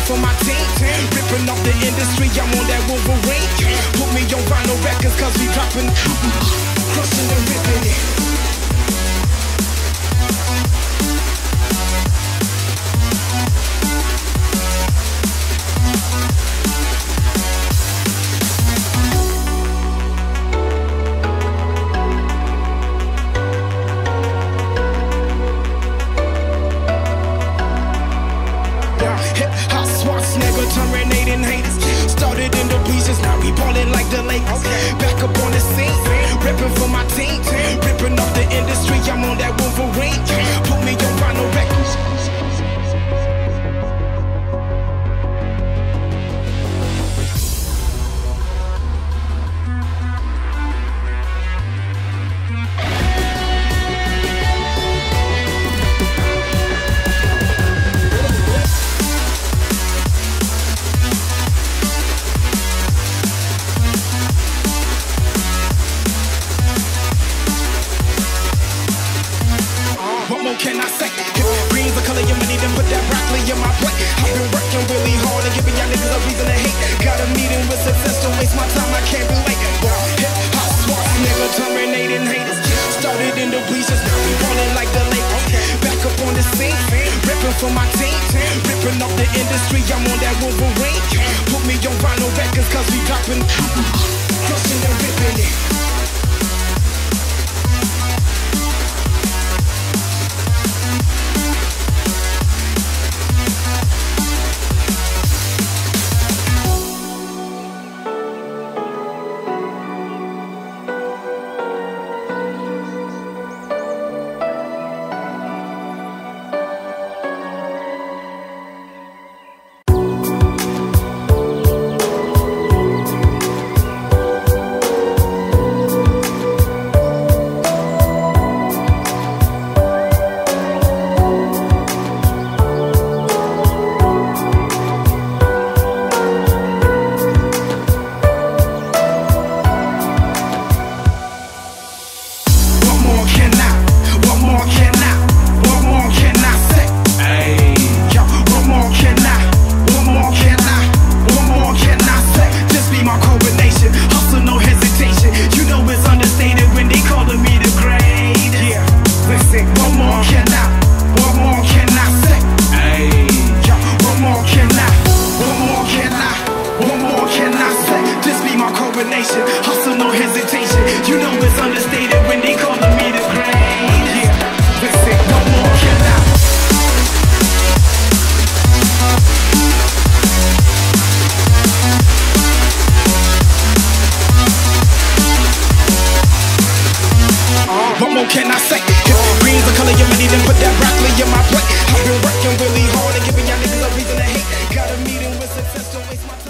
ripping for my team, ripping off the industry, I'm on that Wolverine. Put me on vinyl records cause we dropping, crushing and ripping it. Terminating haters, started in the bleachers, now we ballin' like the Lakers. Back up on the scene, ripping for my team, ripping off the industry, I'm on that Wolverine. Put me on vinyl records. What more can I say? Green's the color of money, then put that broccoli in my plate. I've been working really hard and giving y'all niggas a reason to hate. Got a meeting with success, don't waste my time, I can't be late. Hot swat, nigga, terminating haters. Started in the bleachers, now we ballin' like the Lakers. Back up on the scene, ripping for my team, ripping off the industry, I'm on that Wolverine. Put me on vinyl records cause we dropping, crushing and ripping it. Hustle, no hesitation. You know it's understated when they calling me the greatest. Listen, what more can I? What more can I say? Green's the color of money, then put that broccoli in my plate. I've been working really hard and giving y'all niggas a reason to hate. Got a meeting with success, don't waste my time.